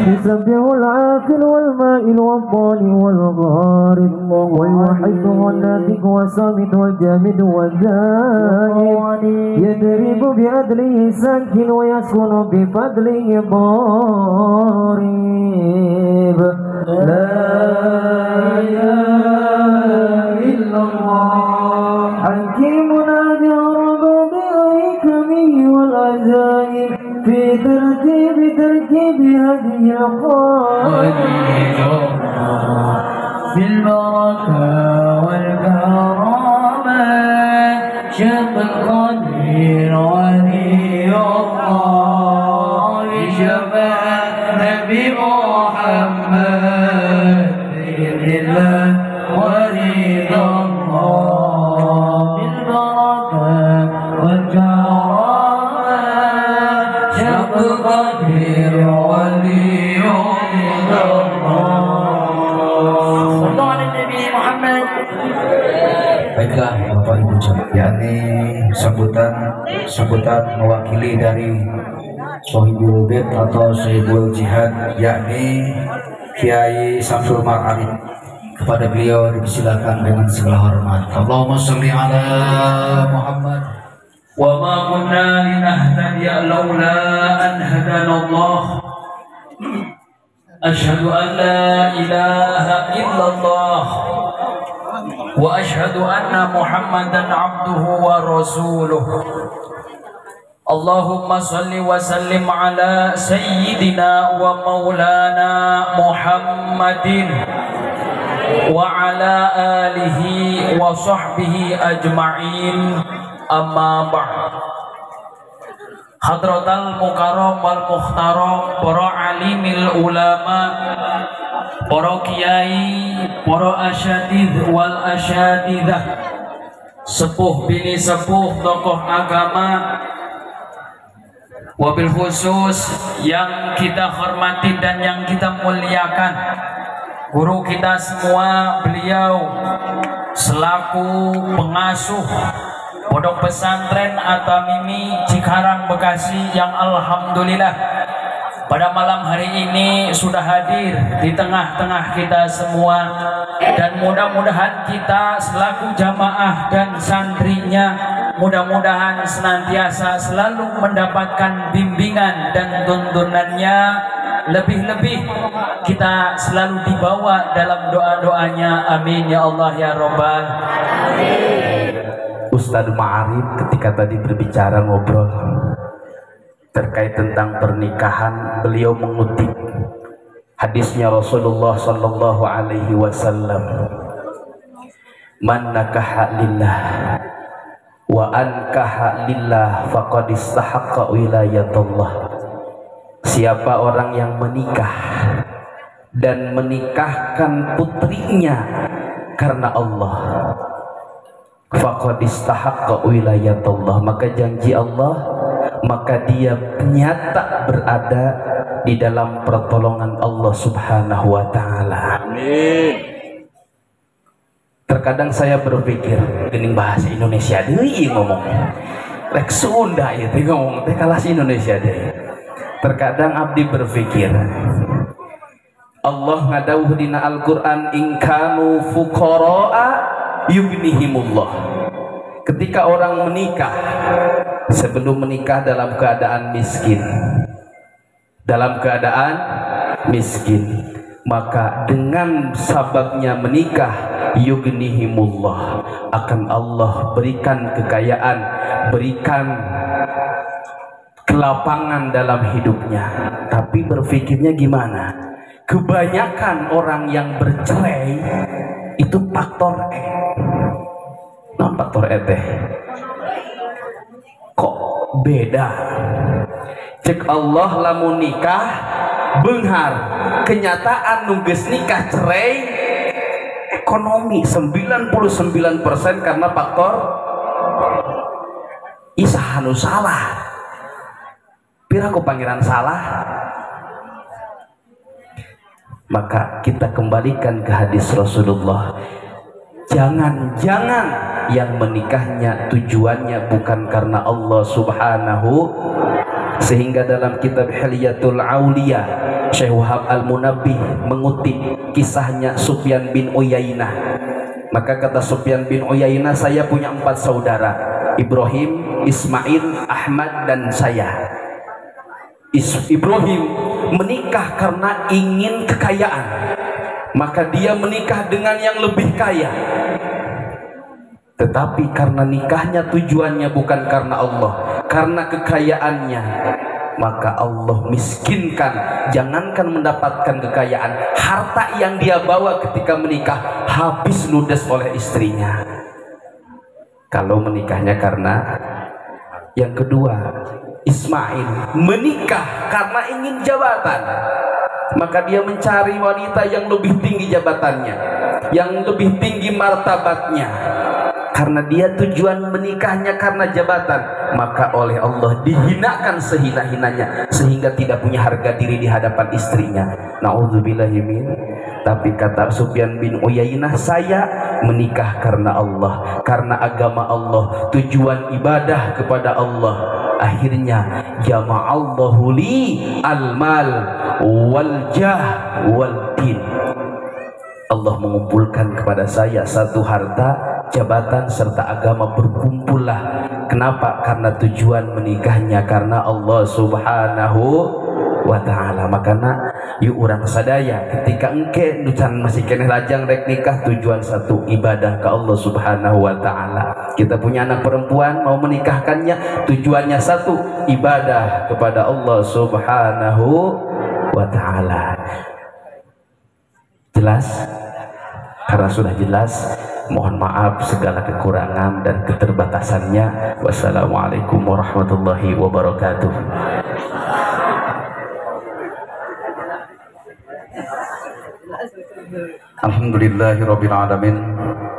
يسبح العاقل والمائل والضال والغارب والوحيد والناتق والصامت والجامد والجائب يضرب بعدله ساكن ويسكن بفضله ضارب لا إله إلا الله حكيم أجرب بحكمه والعجائب في تركيب هذه القائد في البركة والكرامة شق القدير ولي الله شفاعة نبي محمد بإذن الله ورضا الله بالبركة والكرامة شق القدير ولي الله. صلوا على النبي محمد. Baiklah Bapak Ibu yakni sebutan mewakili dari Sohibul Bait atau Sohibul Jihad yakni Kiai Samsul Ma'arif. Kepada beliau dipersilakan dengan segala hormat. Allahumma sholli ala Muhammad. Wa ma kunna linahtadiya laula an hadana Allah. Asyhadu an la ilaha illallah wa asyhadu anna Muhammadan abduhu wa rasuluh. Allahumma salli wa sallim ala sayyidina wa maulana Muhammadin wa ala alihi wa sahbihi ajma'in, amma ba'd. Hadratal mukarram wal muhtaram, para alimil ulama, para kiai, para asyadid wal asyadidah, sepuh bini sepuh, tokoh agama, wabil khusus yang kita hormati dan yang kita muliakan, guru kita semua, beliau selaku pengasuh Pondok Pesantren At-Tamimi Cikarang Bekasi yang alhamdulillah pada malam hari ini sudah hadir di tengah-tengah kita semua, dan mudah-mudahan kita selaku jamaah dan santrinya mudah-mudahan senantiasa selalu mendapatkan bimbingan dan tuntunannya. Lebih-lebih kita selalu dibawa dalam doa-doanya, amin ya Allah ya Rabbal. Ustadz Ma'arif ketika tadi berbicara ngobrol terkait tentang pernikahan, beliau mengutip hadisnya Rasulullah sallallahu alaihi wasallam, man nakaha lillah wa ankaha lillah faqad istahaqqa wilayatullah. Siapa orang yang menikah dan menikahkan putrinya karena Allah, faqad istahaqqa wilayatullah, maka janji Allah, maka dia nyata berada di dalam pertolongan Allah Subhanahu wa taala. Amin. Terkadang saya berpikir gening bahasa Indonesia deui ngomong. Rek Sunda ieu teh ngomong teh kalas Indonesia deui. Terkadang abdi berpikir Allah ngadawuh dina Al-Qur'an in kanu fuqara'a yughnihimullah. Ketika orang menikah, sebelum menikah dalam keadaan miskin, maka dengan sababnya menikah yughnihimullah, akan Allah berikan kekayaan, berikan kelapangan dalam hidupnya. Tapi berpikirnya gimana? Kebanyakan orang yang bercerai itu faktor E. Nah, faktor E teh kok beda? Cek Allah lamun nikah beunghar, kenyataan nunggeus nikah cerai ekonomi 99% karena faktor isah anu salah. Piraku pangeran salah? Maka kita kembalikan ke hadis Rasulullah. Jangan-jangan yang menikahnya tujuannya bukan karena Allah Subhanahu. Sehingga dalam kitab Hilyatul Auliya Syekh Wahab Al-Munabbih mengutip kisahnya Sufyan bin Uyainah. Maka kata Sufyan bin Uyainah, saya punya 4 saudara, Ibrahim, Ismail, Ahmad, dan saya. Ibrahim menikah karena ingin kekayaan, maka dia menikah dengan yang lebih kaya. Tetapi karena nikahnya tujuannya bukan karena Allah, karena kekayaannya, maka Allah miskinkan. Jangankan mendapatkan kekayaan, harta yang dia bawa ketika menikah habis ludes oleh istrinya. Kalau menikahnya karena yang kedua, Ismail menikah karena ingin jabatan, maka dia mencari wanita yang lebih tinggi jabatannya, yang lebih tinggi martabatnya. Karena dia tujuan menikahnya karena jabatan, maka oleh Allah dihinakan sehina-hinanya sehingga tidak punya harga diri di hadapan istrinya. Na'udzubillahi min. Tapi kata Sufyan bin Uyainah, saya menikah karena Allah, karena agama Allah, tujuan ibadah kepada Allah. Akhirnya jama'allahu li al-mal wal jah wal din. Allah mengumpulkan kepada saya satu harta, jabatan, serta agama, berkumpullah. Kenapa? Karena tujuan menikahnya karena Allah Subhanahu wa ta'ala. Makanya yuk orang sadaya ketika engke nucan masih kena lajang rek nikah, tujuan satu, ibadah ke Allah Subhanahu wa ta'ala. Kita punya anak perempuan mau menikahkannya, tujuannya satu, ibadah kepada Allah Subhanahu wa ta'ala. Jelas? Karena sudah jelas, mohon maaf segala kekurangan dan keterbatasannya. Wassalamualaikum warahmatullahi wabarakatuh. Alhamdulillahirrabbilalamin.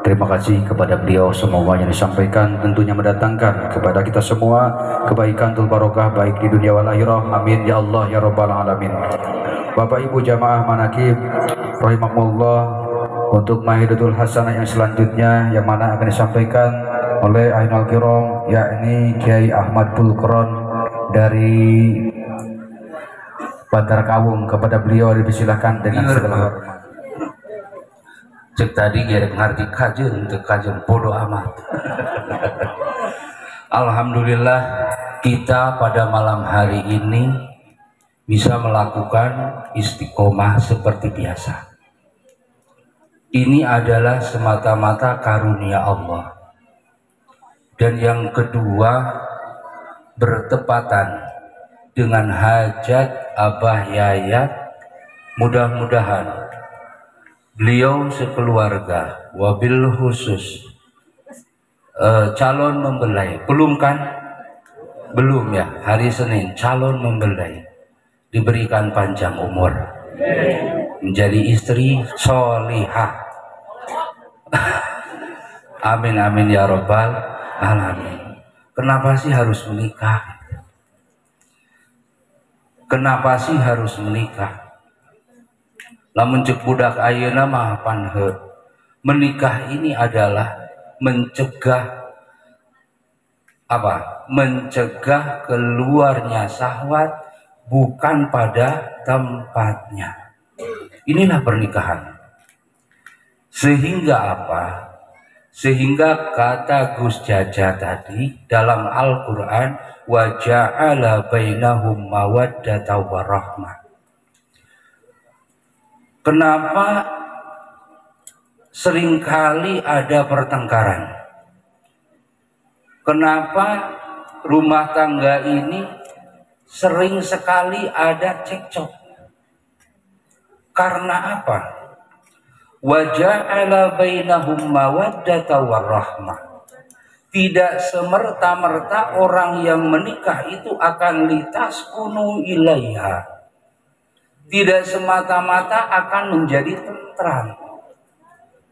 Terima kasih kepada beliau, semoga yang disampaikan tentunya mendatangkan kepada kita semua kebaikan tul barokah baik di dunia wal akhirah. Amin ya Allah ya rabbal alamin. Bapak Ibu jamaah manakib rahimakumullah, untuk Mahidatul Hasanah yang selanjutnya yang mana akan disampaikan oleh Ainul Kiram, yakni Kiai Ahmad Pulkron dari Bantar Kawung. Kepada beliau dipersilakan dengan segala hormat. Cek tadi gerek ngerti kajen, untuk kajen bodoh amat. Alhamdulillah kita pada malam hari ini bisa melakukan istiqomah seperti biasa. Ini adalah semata-mata karunia Allah. Dan yang kedua, bertepatan dengan hajat Abah Yayat. Mudah-mudahan beliau sekeluarga, wabil khusus calon mempelai, belum kan? Belum ya, hari Senin calon mempelai diberikan panjang umur, menjadi istri solihah. Amin amin ya robbal alamin. Kenapa sih harus menikah? Kenapa sih harus menikah? Lamun cek budak ayeuna mah panhe. Menikah ini adalah mencegah apa? Mencegah keluarnya syahwat bukan pada tempatnya. Inilah pernikahan. Sehingga apa? Sehingga kata Gus Jaja tadi dalam Al-Quran, wa ja'ala bainahum mawaddata warahmah. Kenapa seringkali ada pertengkaran? Kenapa rumah tangga ini sering sekali ada cekcok? Karena apa? Wa ja'ala bainahum mawaddata warahmah. Tidak semerta-merta orang yang menikah itu akan litaskunu ilaiha. Tidak semata-mata akan menjadi tentram.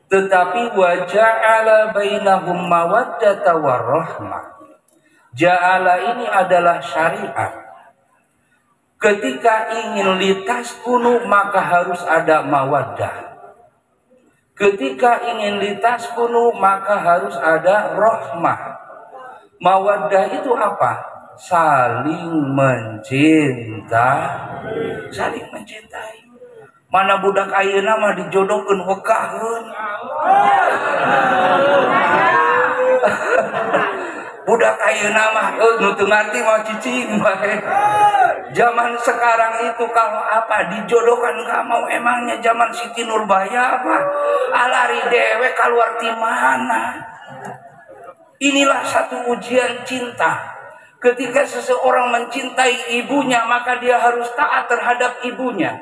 Tetapi wa ja'ala bainahum mawaddata warahmah. Ja'ala ini adalah syariat. Ketika ingin litaskunu maka harus ada mawaddah. Ketika ingin litaskunu maka harus ada rahmah. Mawaddah itu apa? saling mencintai. Mana budak ayeuna mah dijodohkeun wegahkeun. Budak ayeuna mah nu teu ngarti mah cicing bae. Zaman sekarang itu kalau apa dijodohkan nggak mau, emangnya zaman Siti Nurbaya apa alari dewe keluar ti mana. Inilah satu ujian cinta. Ketika seseorang mencintai ibunya, maka dia harus taat terhadap ibunya.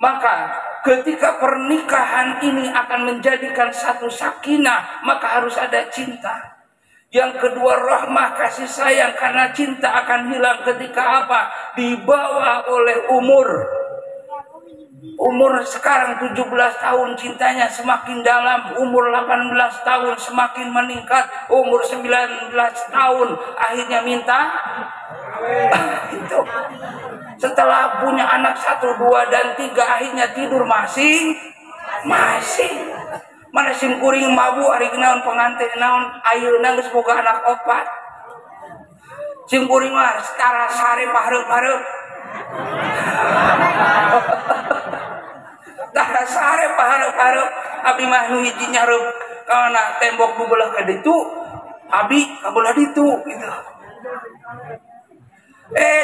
Maka ketika pernikahan ini akan menjadikan satu sakinah, maka harus ada cinta. Yang kedua, rahmah, kasih sayang, karena cinta akan hilang ketika apa? Dibawa oleh umur. Umur sekarang 17 tahun cintanya semakin dalam, umur 18 tahun semakin meningkat, umur 19 tahun akhirnya minta itu. Setelah punya anak 1, 2, dan 3 akhirnya tidur masing. Mana sim kuring mabu ari naon pengantin naon ayeuna geus boga anak 4. Sim kuring mah setara sare pahareup-hareup. Tara sare pahareup-hareup abi mah nu hiji nyareup kana tembok nu belah ka ditu, abi ka belah ditu gitu.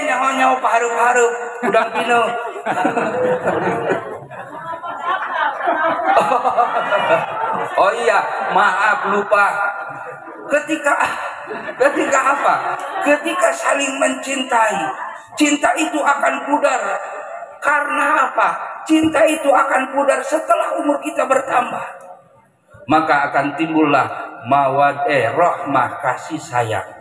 Nyaho-nyaho pahareup-hareup udang pino. Oh iya, maaf lupa. Ketika apa? Ketika saling mencintai, cinta itu akan pudar. Karena apa? Cinta itu akan pudar setelah umur kita bertambah. Maka akan timbullah rahmah, kasih sayang.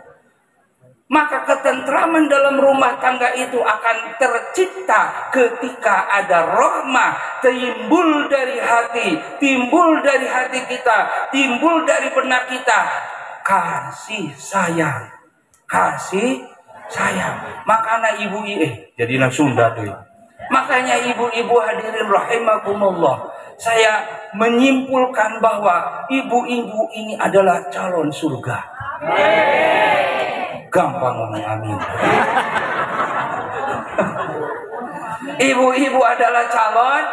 Maka ketentraman dalam rumah tangga itu akan tercipta ketika ada rahmah timbul dari hati kita, timbul dari benak kita, kasih sayang. Makanya jadilah Sunda tuh. Makanya ibu-ibu hadirin rahimakumullah, saya menyimpulkan bahwa ibu-ibu ini adalah calon surga. Gampang ngomong amin. Ibu-ibu adalah calon,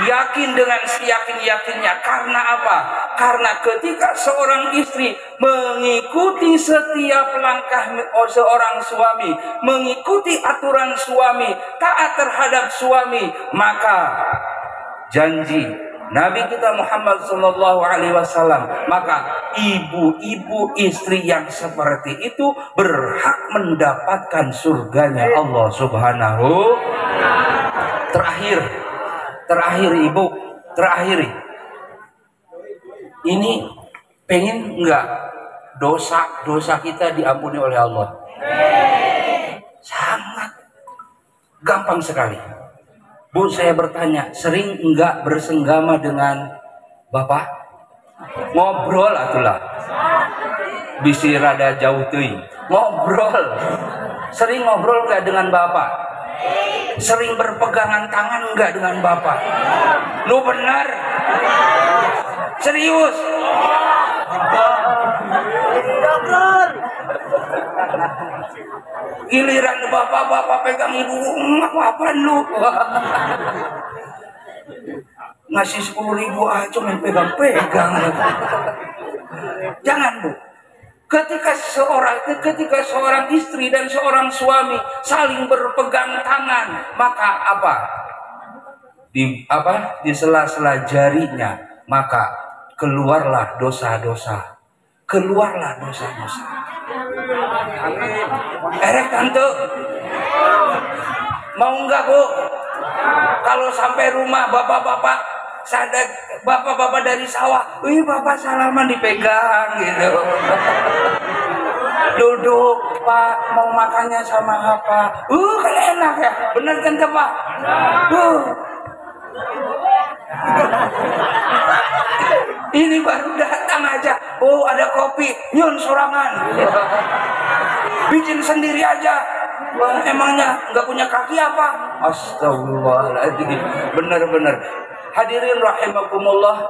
yakin dengan seyakin-yakinnya. Karena apa? Karena ketika seorang istri mengikuti setiap langkah seorang suami, mengikuti aturan suami, taat terhadap suami, maka janji Nabi kita Muhammad sallallahu alaihi wasallam, maka ibu-ibu istri yang seperti itu berhak mendapatkan surganya Allah Subhanahu. Terakhir ibu, ini pengen enggak dosa kita diampuni oleh Allah? Sangat gampang sekali. Bu, saya bertanya, sering enggak bersenggama dengan Bapak? Ngobrol atulah. Bisi rada jauh teuing. Ngobrol. Sering ngobrol enggak dengan Bapak? Sering berpegangan tangan enggak dengan Bapak? Lu benar? Serius? Giliran bapak-bapak pegang ibu, apa lu? Ngasih 10.000 aja main pegang-pegang. Jangan, Bu. Ketika seorang istri dan seorang suami saling berpegang tangan, maka apa? Di sela-sela jarinya, maka keluarlah dosa-dosa. Erek tante, mau enggak Bu? Kalau sampai rumah bapak-bapak dari sawah, wih bapak salaman dipegang gitu. Duduk Pak, mau makannya sama apa? Kan enak ya, bener kan Pak? Ini baru datang aja, ada kopi, nyun sorangan, bikin sendiri aja. Emangnya nggak punya kaki apa? Astagfirullahaladzim, bener-bener. Hadirin rahimakumullah,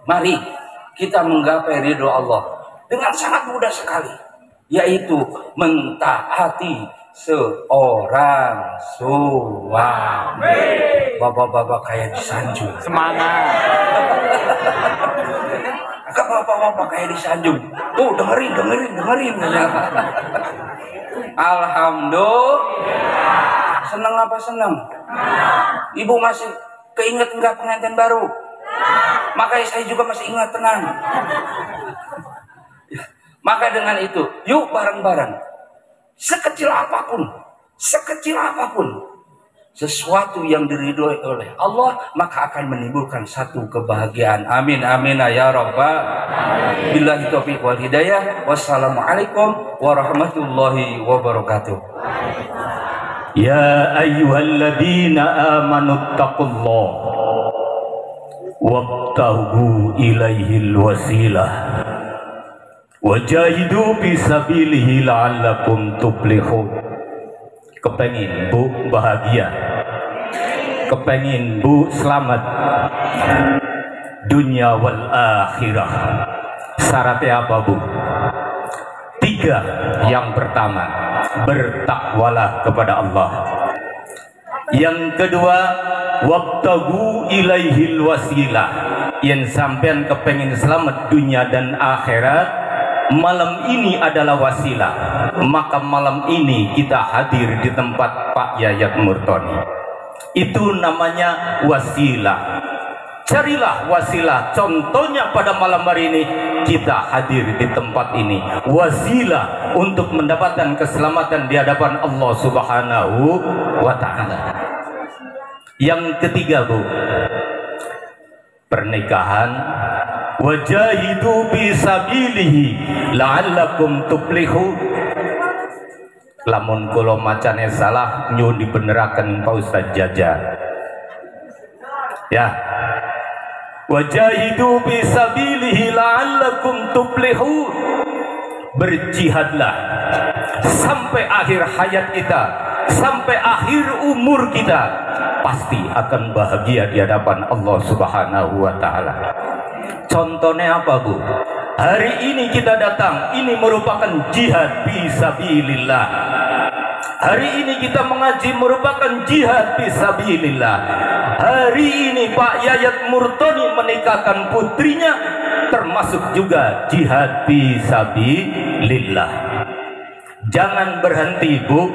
mari kita menggapai ridho Allah dengan sangat mudah sekali. yaitu mentaati seorang suami. Bapak-bapak kayak disanjung. Semangat. Bapak-bapak kayak disanjung. Tuh dengerin. Alhamdulillah. Senang apa senang? Ibu masih keinget enggak pengantin baru? Makanya saya juga masih ingat, tenang. Maka dengan itu, yuk bareng-bareng. Sekecil apapun, sesuatu yang diridhoi oleh Allah, maka akan menimbulkan satu kebahagiaan. Amin amin ya rabbal alamin. Billahi taufiq wal hidayah. Wassalamualaikum warahmatullahi wabarakatuh. Ya ayyuhalladzina amanu taqullah wabtaghu ilaihil wasilah wajahidu fisabilihi la'allakum tuflihun. Kepengin Bu bahagia, kepengin Bu selamat dunia wal akhirah, syaratnya apa Bu? 3. Yang pertama, bertakwalah kepada Allah. Yang kedua, wabtagu ilaihil wasilah. Yang sampean kepengin selamat dunia dan akhirat, malam ini adalah wasilah. Maka malam ini kita hadir di tempat Pak Yayat Murtoni. Itu namanya wasilah. Carilah wasilah. Contohnya pada malam hari ini kita hadir di tempat ini, wasilah untuk mendapatkan keselamatan di hadapan Allah Subhanahu wa ta'ala. Yang ketiga Bu, pernikahan, wajahidu fisabilihi la'allakum tuflihun. Lamun kula macane salah nyuwun dibeneraken Pak Ustaz Jaja. Ya. Wajahidu fisabilihi la'allakum tuflihun. Berjihadlah sampai akhir hayat kita, sampai akhir umur kita, pasti akan bahagia di hadapan Allah Subhanahu wa ta'ala. Contohnya apa Bu? Hari ini kita datang, ini merupakan jihad fisabilillah. Hari ini kita mengaji merupakan jihad fisabilillah. Hari ini Pak Yayat Murtoni menikahkan putrinya, termasuk juga jihad fisabilillah. Jangan berhenti Bu,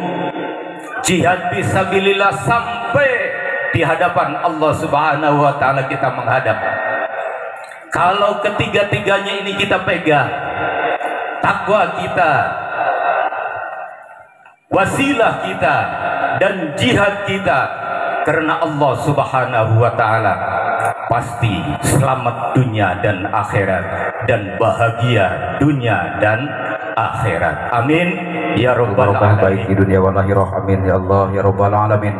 jihad fisabilillah sampai di hadapan Allah Subhanahu wa ta'ala kita menghadap. Kalau ketiga-tiganya ini kita pegang, takwa kita, wasilah kita, dan jihad kita karena Allah Subhanahu wa ta'ala, pasti selamat dunia dan akhirat, dan bahagia dunia dan akhirat. Amin ya rabbal alamin. Baik di dunia wal akhirah. Amin ya Allah ya rabbal alamin.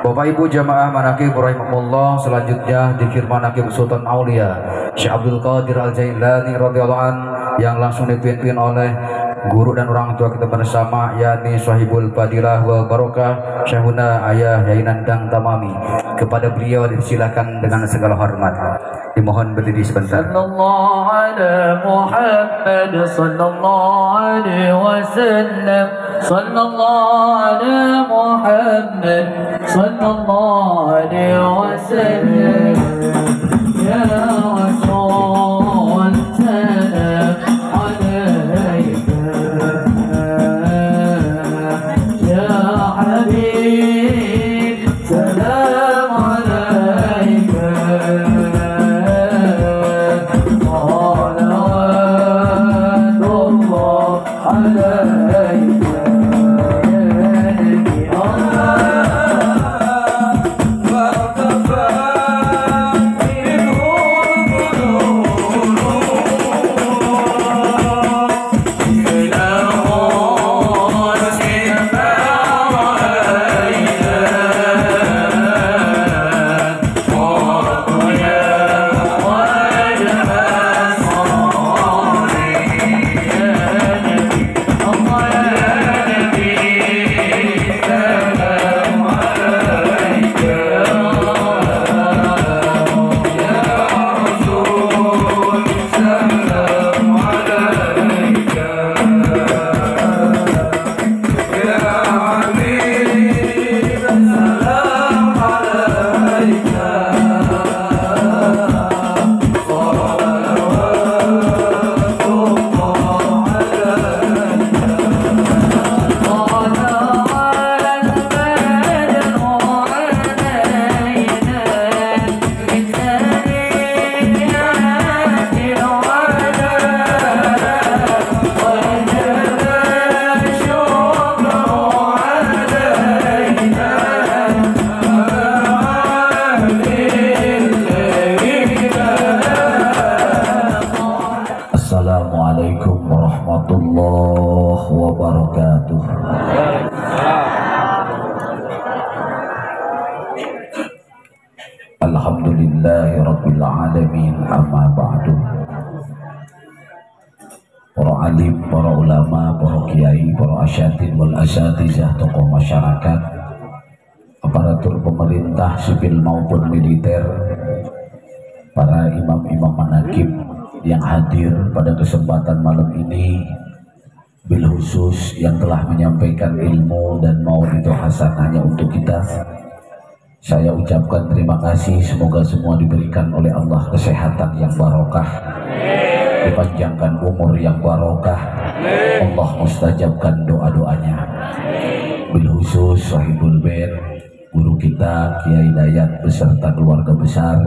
Bapak Ibu jamaah manaqib rahimakumullah, selanjutnya dikir manaqib Sultan Aulia Syekh Abdul Qadir Al-Jailani radhiyallahu an, yang langsung dipimpin oleh guru dan orang tua kita bersama, yakni Sahibul Fadilah wal Barokah Syekhuna Ayah Yai Nandang Tamami. Kepada beliau dipersilakan dengan segala hormat. Dimohon berdiri sebentar. Sallallahu ala Muhammad sallallahu alaihi wasallam. Sallallahu ala Muhammad sallallahu alaihi wasallam. Ya Rasul salam alaika. Ya Habib salam alaika. Alhamdulillahi Rabbil Alamin. Amma ba'du. Para alim, para ulama, para kiai, para asyatid wal asyatizah, tokoh masyarakat, aparatur pemerintah sipil maupun militer, para imam-imam manakib yang hadir pada kesempatan malam ini, bil khusus yang telah menyampaikan ilmu dan mau itu hasanahnya untuk kita. Saya ucapkan terima kasih, semoga semua diberikan oleh Allah kesehatan yang barokah, dipanjangkan umur yang barokah, Allah mustajabkan doa-doanya. Bil khusus Sahibul Bait, guru kita Kiai Dayat beserta keluarga besar,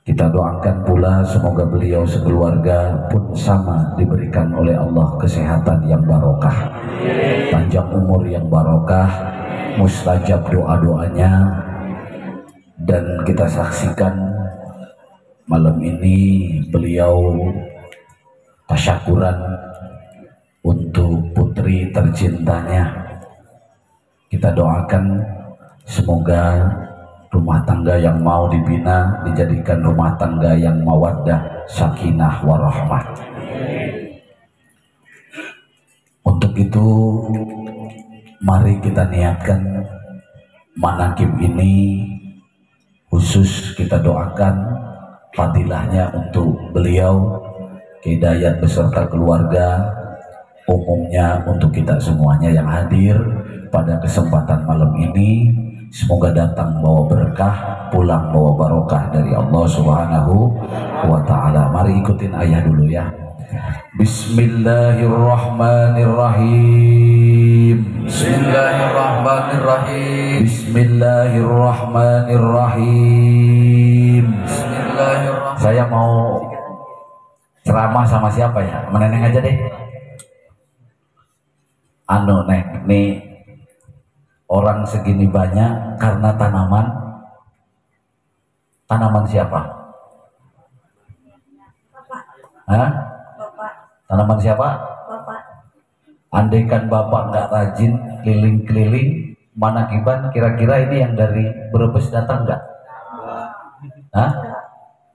kita doakan pula semoga beliau sekeluarga pun sama diberikan oleh Allah kesehatan yang barokah, panjang umur yang barokah, mustajab doa-doanya. Dan kita saksikan malam ini beliau tasyakuran untuk putri tercintanya. Kita doakan semoga rumah tangga yang mau dibina dijadikan rumah tangga yang mawaddah, sakinah, warahmah. Untuk itu mari kita niatkan manakib ini, khusus kita doakan fadilahnya untuk beliau, hidayat beserta keluarga, umumnya untuk kita semuanya yang hadir pada kesempatan malam ini. Semoga datang bawa berkah, pulang bawa barokah dari Allah Subhanahu wa Ta'ala. Mari ikutin ayah dulu ya. Bismillahirrahmanirrahim. Bismillahirrahmanirrahim. Bismillahirrahmanirrahim. Bismillahirrahmanirrahim. Saya mau ceramah sama siapa ya? Meneneng aja deh. Neng, nih orang segini banyak karena tanaman. Tanaman siapa? Hah? Tanaman siapa? Bapak. Andaikan bapak nggak rajin keliling-keliling manakiban, kira-kira ini yang dari Brebes datang nggak? Hah?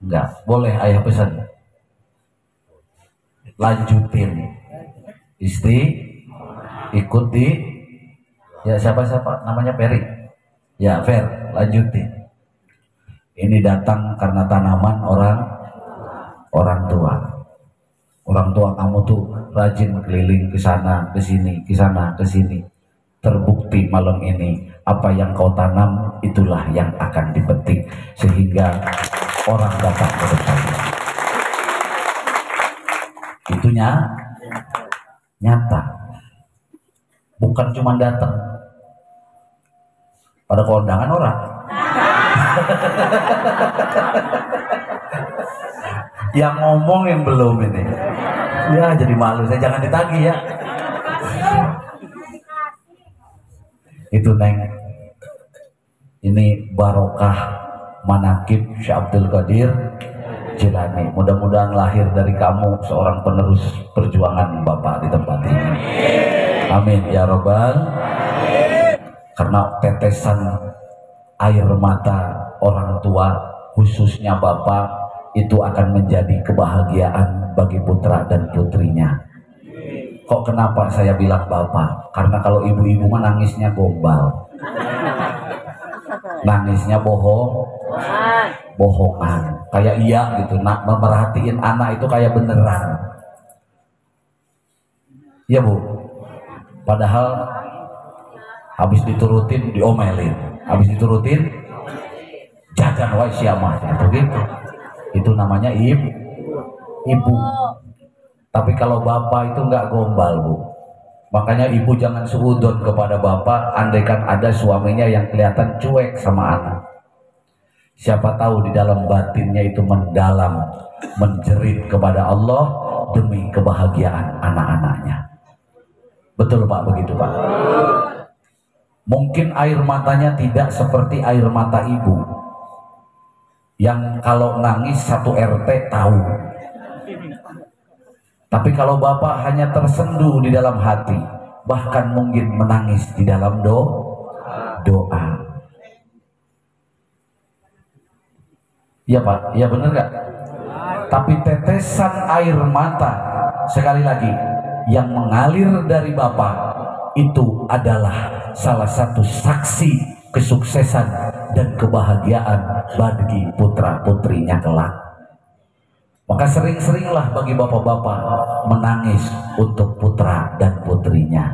Nggak. Boleh ayah pesan. Lanjutin. Ikuti. Ya siapa namanya Ferry. Ya Fer, lanjutin. Ini datang karena tanaman orang tua. Orang tua kamu tuh rajin keliling ke sana, ke sini, ke sana, ke sini. Terbukti malam ini apa yang kau tanam itulah yang akan dipetik sehingga orang datang ke depan. Itunya nyata. Bukan cuma datang. Pada kondangan orang. Yang ngomong yang belum ini. Ya jadi malu, saya jangan ditagih ya. Itu Neng. Ini barokah manakib Syekh Abdul Qadir Jilani. Mudah-mudahan lahir dari kamu seorang penerus perjuangan Bapak di tempat ini. Amin ya robbal. Karena tetesan air mata orang tua, khususnya Bapak, itu akan menjadi kebahagiaan bagi putra dan putrinya. Kok kenapa saya bilang Bapak? Karena kalau ibu-ibu mah nangisnya gombal, nangisnya bohongan, kayak iya gitu. Nak merhatiin anak itu kayak beneran. Iya Bu. Padahal habis diturutin diomelin, habis diturutin jajan wae siamah begitu. Itu namanya ibu. Tapi kalau bapak itu nggak gombal Bu. Makanya ibu jangan suudon kepada bapak andaikan ada suaminya yang kelihatan cuek sama anak. Siapa tahu di dalam batinnya itu mendalam, menjerit kepada Allah demi kebahagiaan anak-anaknya. Betul Pak, begitu Pak. Mungkin air matanya tidak seperti air mata ibu yang kalau nangis satu RT tahu. Tapi kalau bapak hanya tersenduh di dalam hati, bahkan mungkin menangis di dalam doa. Iya Pak, iya bener nggak? Tapi tetesan air mata, sekali lagi, yang mengalir dari Bapak itu adalah salah satu saksi kesuksesan dan kebahagiaan bagi putra-putrinya kelak. Maka sering-seringlah bagi bapak-bapak menangis untuk putra dan putrinya.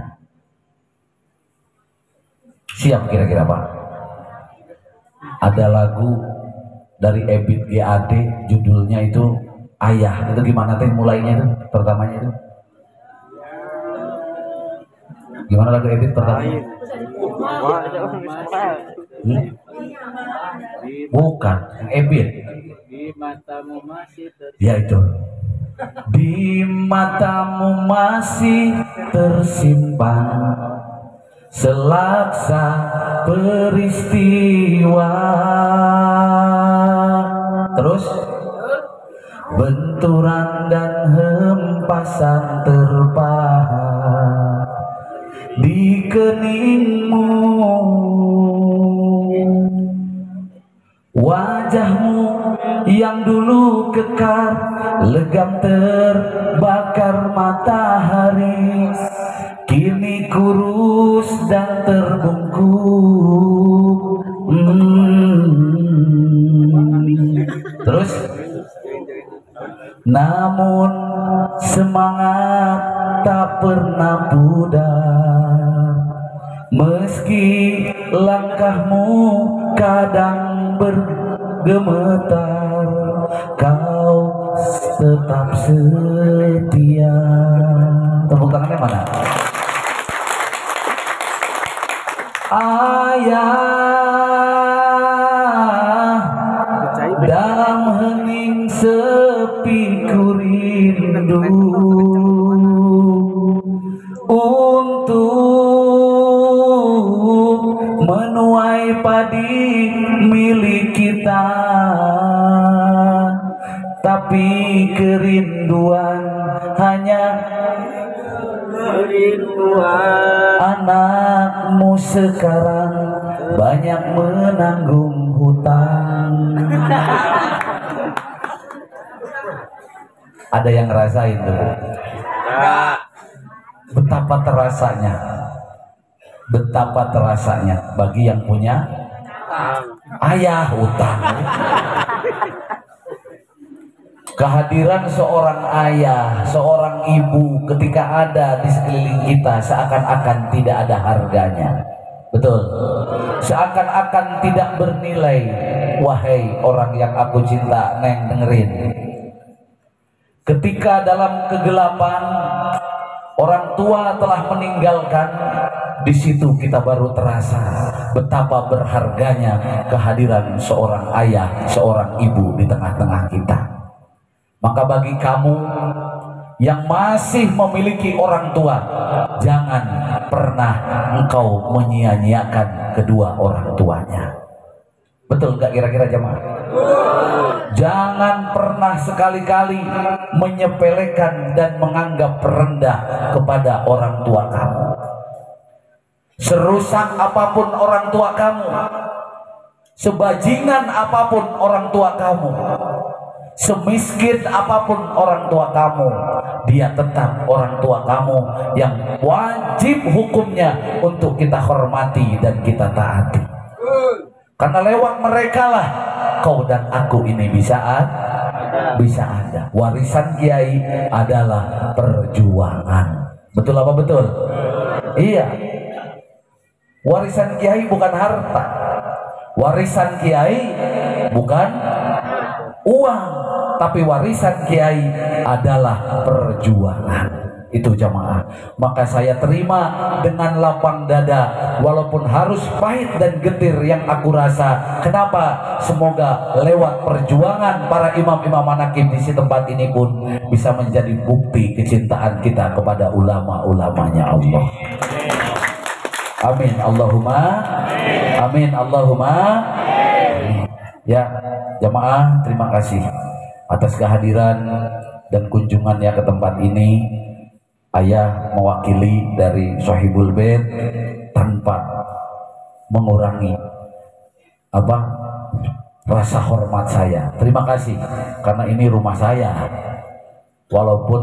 Siap kira-kira Pak? Ada lagu dari Ebit GAD, judulnya itu Ayah. Itu gimana teh mulainya itu? Pertamanya itu gimana lagu Ebit pertamanya? Bukan, Ebit. Di matamu masih Ya itu. Di matamu masih tersimpan selaksa peristiwa. Terus benturan dan hempasan terpahat di keningmu, wajahmu yang dulu kekar legam terbakar matahari kini kurus dan terbungkuk. Terus namun semangat tak pernah pudar meski langkahmu kadang bergemetar, kau tetap setia. Tepuk tangannya mana? Ayah, dalam hening sepi ku rindu untuk menuai padi milik kita, tapi kerinduan hanya anakmu sekarang banyak menanggung hutang. Ada yang ngerasain tuh? Betapa terasanya bagi yang punya ayah hutang. Kehadiran seorang ayah, seorang ibu ketika ada di sekeliling kita seakan-akan tidak ada harganya. Betul. Seakan-akan tidak bernilai. Wahai orang yang aku cinta, Neng, dengerin. Ketika dalam kegelapan orang tua telah meninggalkan, di situ kita baru terasa betapa berharganya kehadiran seorang ayah, seorang ibu di tengah-tengah kita. Maka bagi kamu yang masih memiliki orang tua, jangan pernah engkau menyia-nyiakan kedua orang tuanya. Betul gak kira-kira jemaah? Jangan pernah sekali-kali menyepelekan dan menganggap rendah kepada orang tua kamu. Serusak apapun orang tua kamu, sebajingan apapun orang tua kamu, semiskin apapun orang tua kamu, dia tetap orang tua kamu yang wajib hukumnya untuk kita hormati dan kita taati. Karena lewat mereka lah kau dan aku ini bisa ada. Warisan kiai adalah perjuangan. Betul apa betul? Iya. Warisan kiai bukan harta. Warisan kiai bukan uang, tapi warisan kiai adalah perjuangan. Itu jamaah. Maka saya terima dengan lapang dada, walaupun harus pahit dan getir yang aku rasa. Kenapa? Semoga lewat perjuangan para imam-imam manaqib di tempat ini pun bisa menjadi bukti kecintaan kita kepada ulama-ulamanya Allah. Amin Allahumma amin Allahumma amin. Ya jamaah, terima kasih atas kehadiran dan kunjungannya ke tempat ini. Ayah mewakili dari Sohibul Bait tanpa mengurangi rasa hormat saya. Terima kasih karena ini rumah saya. Walaupun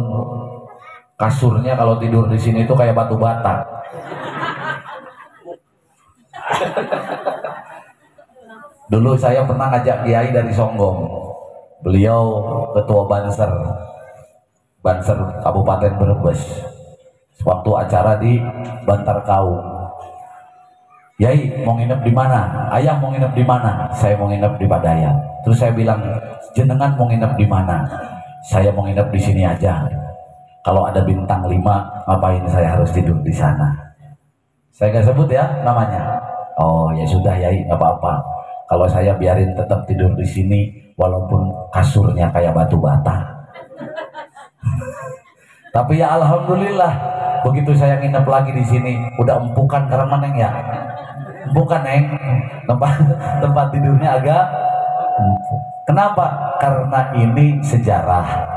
kasurnya kalau tidur di sini itu kayak batu bata. Dulu saya pernah ngajak kiai dari Songgong. Beliau ketua Banser Kabupaten Brebes. Waktu acara di Bantar Kaung. Yai mau nginep di mana? Ayah mau nginep di mana? Saya mau nginep di Padaya. Terus saya bilang, jenengan mau nginep di mana? Saya mau nginep di sini aja. Kalau ada bintang 5, ngapain saya harus tidur di sana? Saya nggak sebut ya namanya. Oh ya sudah Yai, nggak apa-apa. Kalau saya biarin tetap tidur di sini, walaupun kasurnya kayak batu bata. Tapi ya alhamdulillah, begitu saya nginep lagi di sini, udah empukan karena Neng ya. Bukan Neng, tempat tidurnya agak empuk. Kenapa? Karena ini sejarah.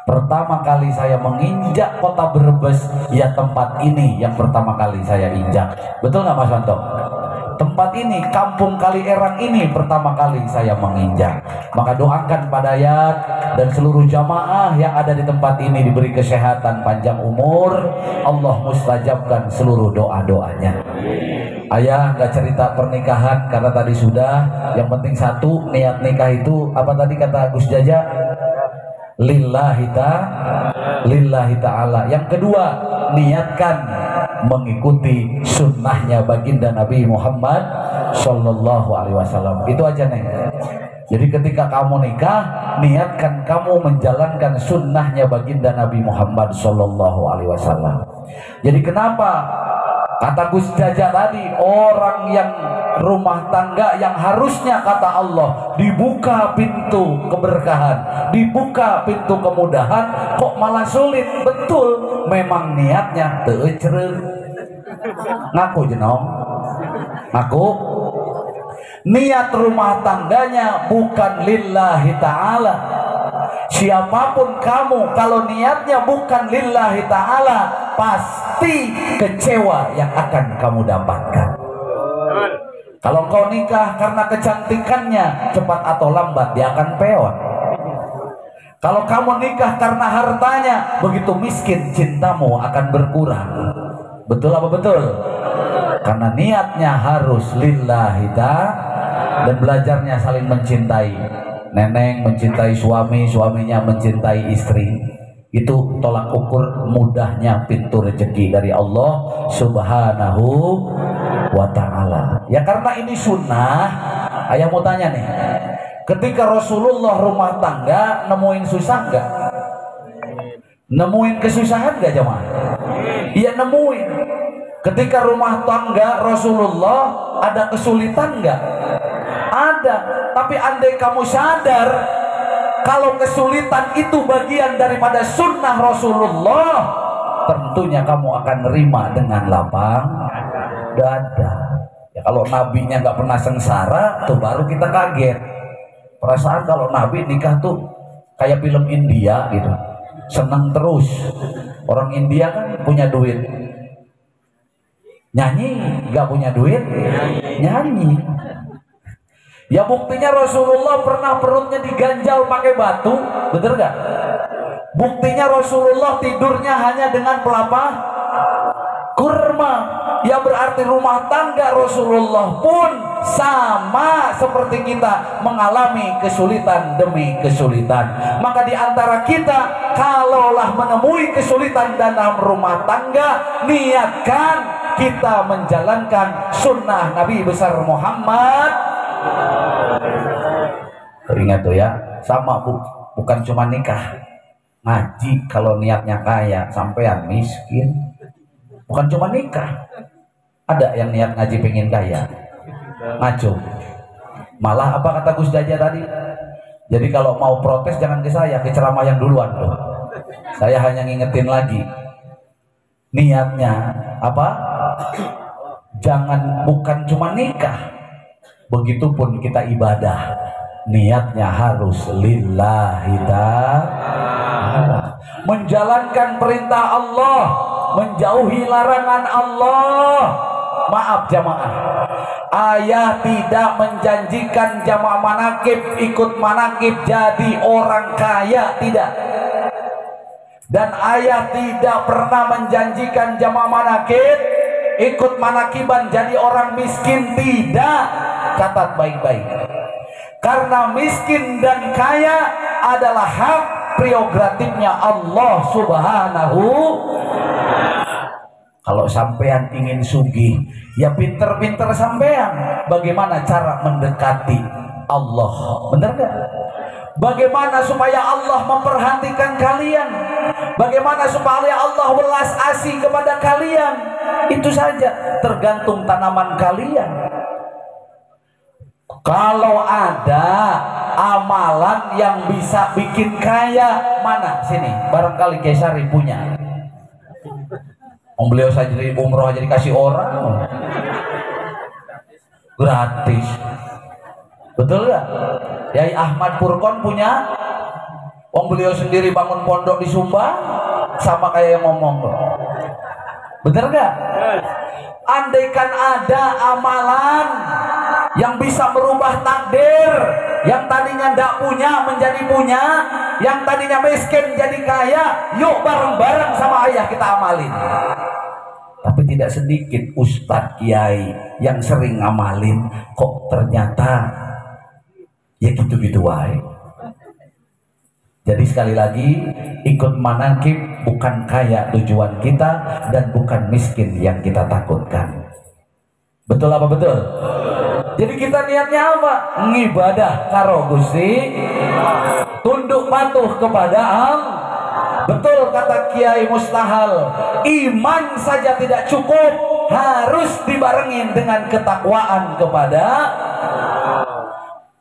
Pertama kali saya menginjak kota Brebes, ya tempat ini yang pertama kali saya injak. Betul nggak Mas Wanto? Tempat ini, kampung Kali Erang ini pertama kali saya menginjak. Maka doakan Padayat dan seluruh jamaah yang ada di tempat ini diberi kesehatan, panjang umur. Allah mustajabkan seluruh doa-doanya. Ayah nggak cerita pernikahan karena tadi sudah. Yang penting satu, niat nikah itu apa tadi kata Gus Jaja? Lillahi ta'ala. Yang kedua, niatkan mengikuti sunnahnya baginda Nabi Muhammad Sallallahu Alaihi Wasallam. Itu aja Neng. Jadi ketika kamu nikah, niatkan kamu menjalankan sunnahnya baginda Nabi Muhammad Sallallahu Alaihi Wasallam. Jadi kenapa kata Gus Jaja tadi, orang yang rumah tangga yang harusnya kata Allah dibuka pintu keberkahan, dibuka pintu kemudahan, kok malah sulit? Betul, memang niatnya teu cereuh. Ngaku jenong, ngaku niat rumah tangganya bukan lillahi ta'ala. Siapapun kamu, kalau niatnya bukan lillahi ta'ala, pasti kecewa yang akan kamu dapatkan. Kalau kau nikah karena kecantikannya, cepat atau lambat dia akan peot. Kalau kamu nikah karena hartanya, begitu miskin cintamu akan berkurang. Betul apa betul? Karena niatnya harus lillahi ta'ala dan belajarnya saling mencintai. Neneng mencintai suami, suaminya mencintai istri. Itu tolak ukur mudahnya pintu rezeki dari Allah Subhanahu wa ta'ala. Ya karena ini sunnah. Ayah mau tanya nih, ketika Rasulullah rumah tangga nemuin susah nggak? Nemuin kesusahan nggak jemaah? Iya nemuin. Ketika rumah tangga Rasulullah ada kesulitan nggak? Ada. Tapi andai kamu sadar kalau kesulitan itu bagian daripada sunnah Rasulullah, tentunya kamu akan nerima dengan lapang dada. Ya kalau nabinya nggak pernah sengsara, tuh baru kita kaget. Perasaan kalau nabi nikah tuh kayak film India gitu, senang terus. Orang India kan punya duit, nyanyi, nggak punya duit, nyanyi. Ya buktinya Rasulullah pernah perutnya diganjal pakai batu, betul nggak? Buktinya Rasulullah tidurnya hanya dengan pelapa kurma. Ya berarti rumah tangga Rasulullah pun sama seperti kita mengalami kesulitan demi kesulitan. Maka di antara kita kalaulah menemui kesulitan dalam rumah tangga, niatkan kita menjalankan sunnah Nabi besar Muhammad. Ingat tuh ya, sama bukan cuma nikah, ngaji kalau niatnya kaya sampean miskin. Bukan cuma nikah, ada yang niat ngaji pengen kaya, ngaco. Malah apa kata Gus Jaja tadi? Jadi kalau mau protes jangan ke saya, ke ceramah yang duluan tuh. Saya hanya ngingetin lagi, niatnya apa? Jangan bukan cuma nikah. Begitupun kita ibadah, niatnya harus lillahi ta'ala. Menjalankan perintah Allah, menjauhi larangan Allah. Maaf jamaah, Ayah tidak menjanjikan jamaah manakib ikut manakib jadi orang kaya, tidak. Dan ayah tidak pernah menjanjikan jamaah manakib ikut manakiban jadi orang miskin, tidak. Catat baik-baik. Karena miskin dan kaya adalah hak prerogatifnya Allah Subhanahu. Kalau sampean ingin sugih, ya pinter-pinter sampean bagaimana cara mendekati Allah, benar gak? Bagaimana supaya Allah memperhatikan kalian, bagaimana supaya Allah welas asih kepada kalian, itu saja, tergantung tanaman kalian. Kalau ada amalan yang bisa bikin kaya, mana? Sini, barangkali Kesari punya. Beliau saja di umroh aja dikasih orang gratis, betul gak? Yai Ahmad Purkon punya. Beliau sendiri bangun pondok di Sumba, sama kayak yang ngomong, bener gak? Andaikan ada amalan yang bisa merubah takdir, yang tadinya tidak punya menjadi punya, yang tadinya miskin jadi kaya, yuk bareng-bareng sama ayah kita amalin. Tapi tidak sedikit ustadz kiai yang sering ngamalin kok ternyata ya gitu-gitu wae. Jadi sekali lagi, ikut manakib bukan kaya tujuan kita dan bukan miskin yang kita takutkan. Betul apa betul? Jadi kita niatnya apa? Ngibadah karo Gusti, tunduk patuh kepada Allah. Betul kata Kiai Mustahal, iman saja tidak cukup, harus dibarengin dengan ketakwaan kepada.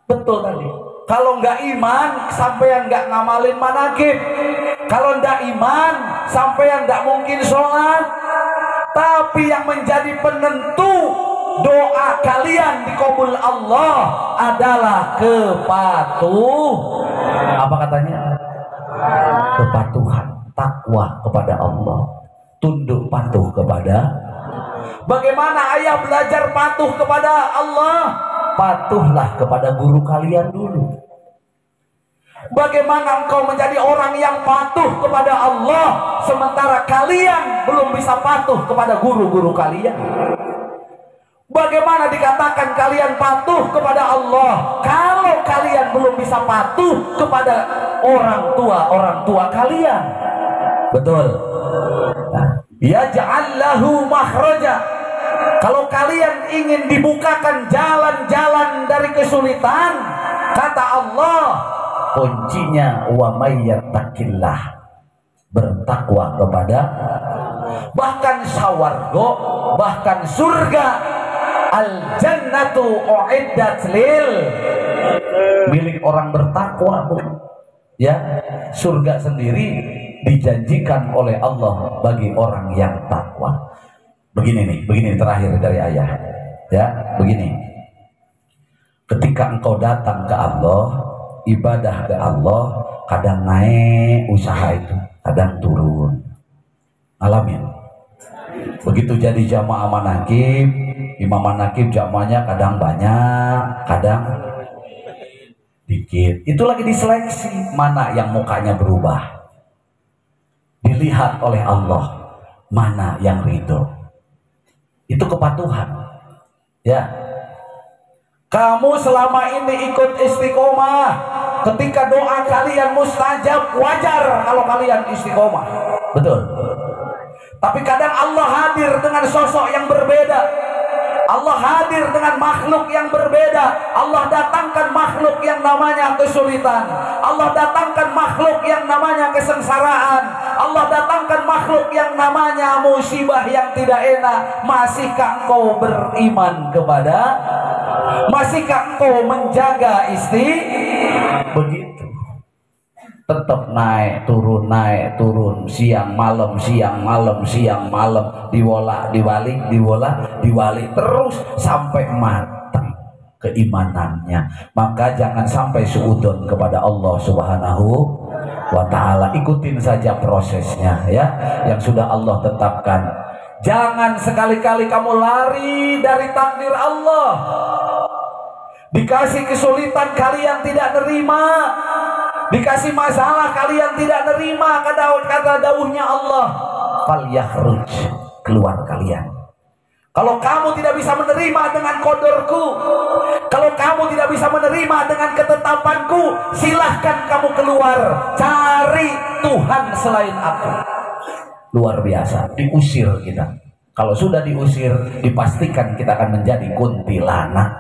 Betul tadi. Kalau nggak iman, sampean nggak ngamalin manakib. Kalau nggak iman, sampean nggak mungkin sholat. Tapi yang menjadi penentu doa kalian dikabul Allah adalah Apa katanya? Kepatuhan, takwa kepada Allah, tunduk patuh kepada. Bagaimana ayah belajar patuh kepada Allah? Patuhlah kepada guru kalian dulu. Bagaimana engkau menjadi orang yang patuh kepada Allah sementara kalian belum bisa patuh kepada guru-guru kalian? Bagaimana dikatakan kalian patuh kepada Allah kalau kalian belum bisa patuh kepada orang tua kalian? Betul. Ya ja'allahu makhraja. Kalau kalian ingin dibukakan jalan-jalan dari kesulitan, kata Allah, kuncinya wa may yattaqillah, bertakwa kepada. Bahkan sawargo, bahkan surga, al jannatu uiddat lil, milik orang bertakwa, ya. Surga sendiri dijanjikan oleh Allah bagi orang yang takwa. Begini terakhir dari ayah, ya, begini. Ketika engkau datang ke Allah, ibadah ke Allah, kadang naik usaha itu, kadang turun. Alamin. Begitu jadi jamaah manakib, imam manakib jamaahnya kadang banyak, kadang dikit. Itu lagi diseleksi, mana yang mukanya berubah. Dilihat oleh Allah, mana yang ridho. Itu kepatuhan, ya. Kamu selama ini ikut istiqomah, ketika doa kalian mustajab, wajar kalau kalian istiqomah, betul. Tapi kadang Allah hadir dengan sosok yang berbeda. Allah hadir dengan makhluk yang berbeda. Allah datangkan makhluk yang namanya kesulitan. Allah datangkan makhluk yang namanya kesengsaraan. Allah datangkan makhluk yang namanya musibah yang tidak enak. Masihkah engkau beriman kepada? Masihkah engkau menjaga begitu? Tetap naik turun, siang malam, diwali terus sampai matang keimanannya. Maka jangan sampai suudzon kepada Allah Subhanahu wa ta'ala. Ikutin saja prosesnya, ya, yang sudah Allah tetapkan. Jangan sekali-kali kamu lari dari takdir Allah. Dikasih kesulitan kalian tidak nerima, dikasih masalah kalian tidak nerima. Kata dawuhnya Allah, fal yakhruj, keluar kalian. Kalau kamu tidak bisa menerima dengan kodorku, kalau kamu tidak bisa menerima dengan ketetapanku, silahkan kamu keluar, cari Tuhan selain aku. Luar biasa, diusir kita. Kalau sudah diusir, dipastikan kita akan menjadi kuntilanak.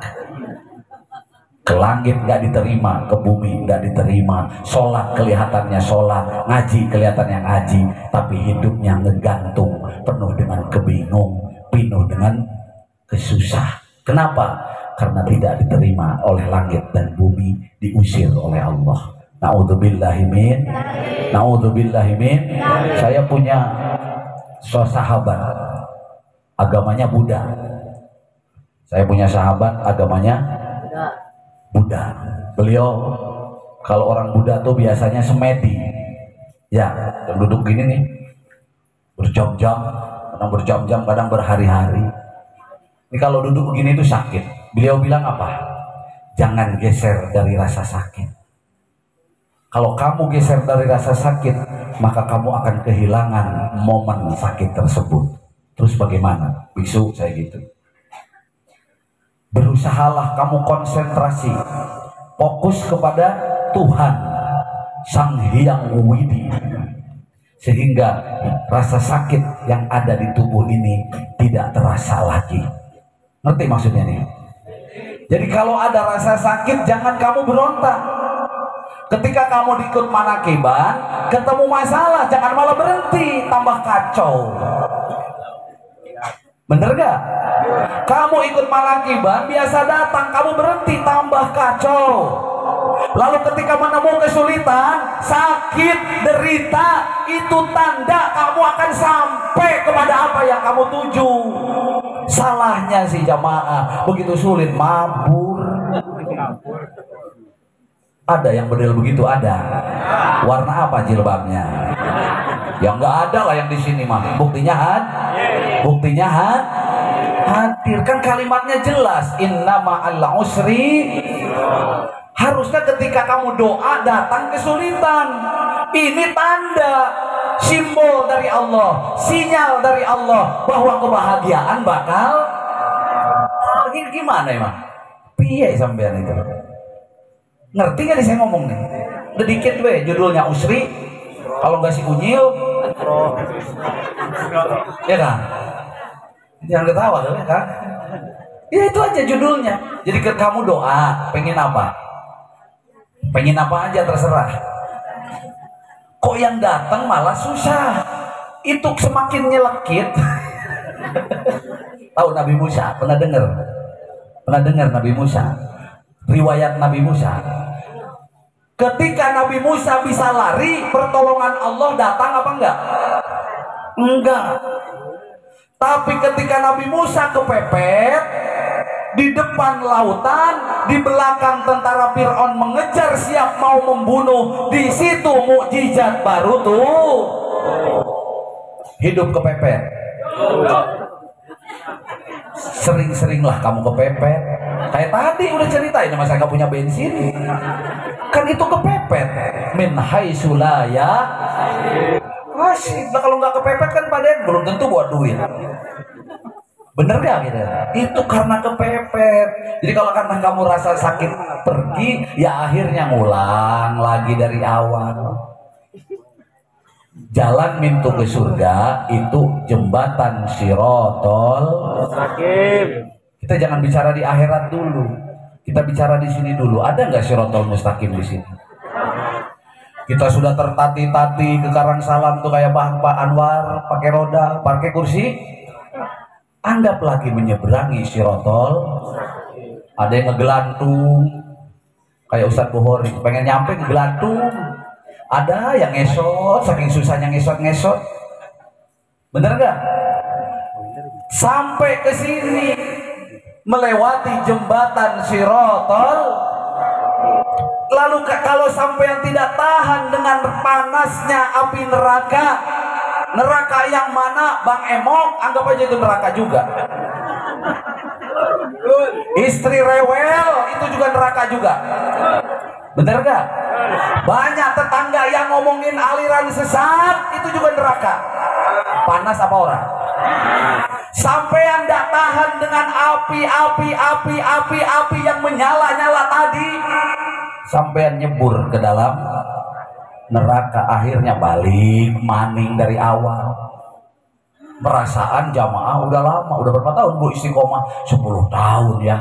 Ke langit nggak diterima, ke bumi nggak diterima, sholat kelihatannya sholat, ngaji kelihatannya ngaji, tapi hidupnya ngegantung, penuh dengan kebingung, penuh dengan kesusah. Kenapa? Karena tidak diterima oleh langit dan bumi, diusir oleh Allah. Naudzubillahimin. Saya punya sahabat, agamanya Buddha. Saya punya sahabat, agamanya Buddha. Beliau kalau orang Buddha tuh biasanya semedi, ya, yang duduk gini nih, berjam-jam, kadang berhari-hari. Ini kalau duduk begini itu sakit. Beliau bilang apa? Jangan geser dari rasa sakit. Kalau kamu geser dari rasa sakit, maka kamu akan kehilangan momen sakit tersebut. Terus bagaimana? Biksu saya gitu. Berusahalah kamu konsentrasi, fokus kepada Tuhan Sang Hyang Widi, sehingga rasa sakit yang ada di tubuh ini tidak terasa lagi. Ngerti maksudnya nih? Jadi kalau ada rasa sakit, jangan kamu berontak. Ketika kamu ikut manakiban, ketemu masalah, jangan malah berhenti, tambah kacau. Bener gak? Kamu ikut manakiban, biasa datang, kamu berhenti, tambah kacau. Lalu ketika menemukan kesulitan, sakit, derita, itu tanda kamu akan sampai kepada apa yang kamu tuju. Salahnya si jamaah, begitu sulit, mabur. Ada yang model begitu, ada. Warna apa jilbabnya? Ya nggak ada lah yang di sini mah. Buktinya hadir, kan kalimatnya jelas. Innama ma'al usri. Harusnya ketika kamu doa datang kesulitan. Ini tanda, simbol dari Allah, sinyal dari Allah bahwa kebahagiaan bakal. Gimana emang? Piye sampean itu? Ngerti gak nih saya ngomong nih? Udah dikit weh, judulnya usri. Kalau nggak si unyil, ya kan? Jangan ketawa tuh ya kan? Ya itu aja judulnya. Jadi ke kamu doa, pengen apa? Pengen apa aja terserah. Kok yang datang malah susah? Itu semakin nyelekit. Tahu Nabi Musa? Pernah dengar Nabi Musa? Riwayat Nabi Musa. Ketika Nabi Musa bisa lari, pertolongan Allah datang apa enggak? Enggak. Tapi ketika Nabi Musa kepepet di depan lautan, di belakang tentara Fir'aun mengejar siap mau membunuh, di situ mukjizat baru tuh. Hidup kepepet. Sering-seringlah kamu kepepet. Kayak tadi udah ceritain sama saya, gak punya bensin. Kan itu kepepet. Min haitsu la yahtasib. Nah kalau nggak kepepet kan paden belum tentu buat duit. Bener gak gitu? Itu karena kepepet. Jadi kalau karena kamu rasa sakit pergi, ya akhirnya ngulang lagi dari awal. Jalan mintu ke surga itu jembatan Shirotol Mustaqim. Kita jangan bicara di akhirat dulu. Kita bicara di sini dulu. Ada nggak Shirotol Mustaqim di sini? Kita sudah tertati-tati ke Karangsalam tuh kayak Pak Anwar, pakai roda, pakai kursi. Anggap lagi menyeberangi Shirotol. Ada yang ngegelantung, kayak Ustadz Bukhori, pengen nyampe ngegelantung. Ada yang ngesot, saking susahnya ngesot-ngesot. Bener nggak? Sampai ke sini melewati jembatan Shirotol. Lalu kalau sampai yang tidak tahan dengan panasnya api neraka, Neraka yang mana Bang Emok? Anggap aja itu neraka juga. Istri rewel itu juga neraka juga. Bener gak? Banyak tetangga yang ngomongin aliran sesat itu juga neraka. Panas apa orang? Sampai Anda tahan dengan api yang menyala-nyala tadi, sampai nyebur ke dalam neraka, akhirnya balik maning dari awal. Perasaan jamaah udah lama, udah berapa tahun Bu istiqomah? 10 tahun ya.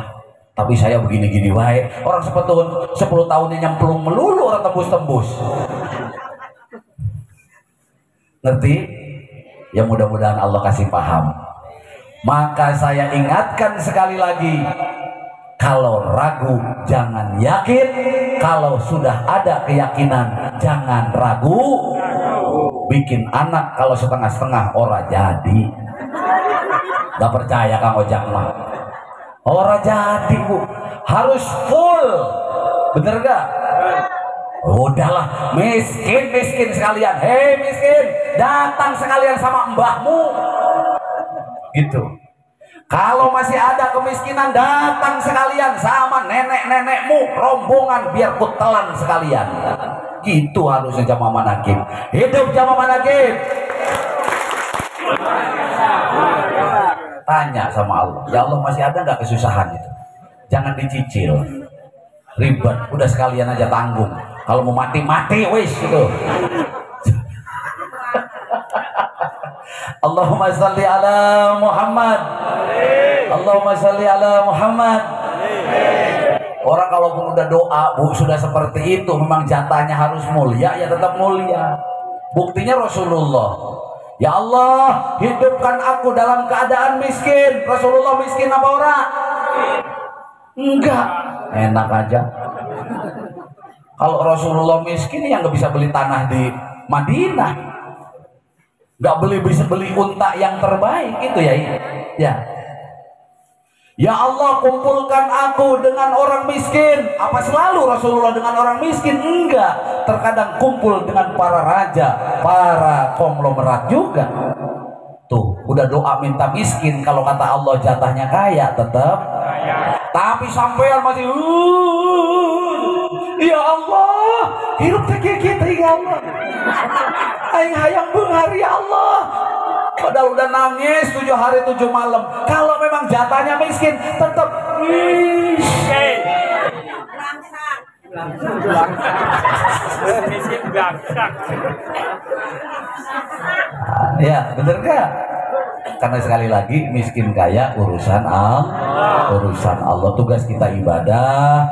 Tapi saya begini-gini baik. Orang 10 tahunnya nyemplung melulu, orang tembus-tembus. Ngerti? Ya mudah-mudahan Allah kasih paham. Maka saya ingatkan sekali lagi, kalau ragu jangan yakin, kalau sudah ada keyakinan jangan ragu. Bikin anak kalau setengah-setengah ora jadi. Gak percaya Kang Ojak mah. Ora jadi Bu, harus full. Bener gak? Udahlah, miskin sekalian. Hei miskin, datang sekalian sama mbahmu. Gitu. Kalau masih ada kemiskinan, datang sekalian sama nenek-nenekmu, rombongan biar kutelan sekalian. Gitu harusnya jamaah manakib. Hidup jamaah manakib. Tanya sama Allah, ya Allah masih ada nggak kesusahan itu? Jangan dicicil, ribet. Udah sekalian aja tanggung. Kalau mau mati wis gitu. Allahumma salli ala Muhammad. Allahumma salli ala Muhammad. Orang kalaupun udah doa Bu sudah seperti itu, memang jatahnya harus mulia, ya tetap mulia. Buktinya Rasulullah, ya Allah hidupkan aku dalam keadaan miskin. Rasulullah miskin apa orang? Enggak, enak aja. Kalau Rasulullah miskin yang nggak bisa beli tanah di Madinah, nggak bisa beli unta yang terbaik itu ya. Ya Allah kumpulkan aku dengan orang miskin. Apa selalu Rasulullah dengan orang miskin? Enggak. Terkadang kumpul dengan para raja, para konglomerat juga. Tuh, udah doa minta miskin. Kalau kata Allah jatahnya kaya tetap. Tapi sampean masih ya Allah, hidup teh kita ya Allah. Aing hayang beunghar ya Allah. Padahal udah nangis 7 hari 7 malam. Kalau memang jatahnya miskin, tetap miskin gangsak. Ya, bener gak? Karena sekali lagi miskin kaya urusan Allah. Tugas kita ibadah.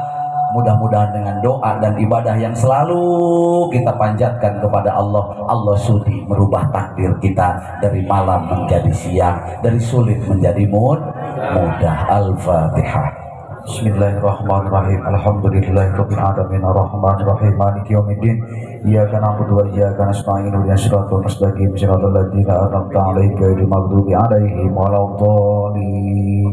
Mudah-mudahan dengan doa dan ibadah yang selalu kita panjatkan kepada Allah, Allah sudi merubah takdir kita dari malam menjadi siang, dari sulit menjadi mudah. Al-Fatihah. Bismillahirrahmanirrahim. Alhamdulillahirabbil alamin arrahmanir rahim maliki yaumiddin. Iyyaka na'budu wa iyyaka nasta'in ihdinas siratal mustaqim siratal ladzina an'amta 'alaihim ghairil maghdubi 'alaihim waladdallin.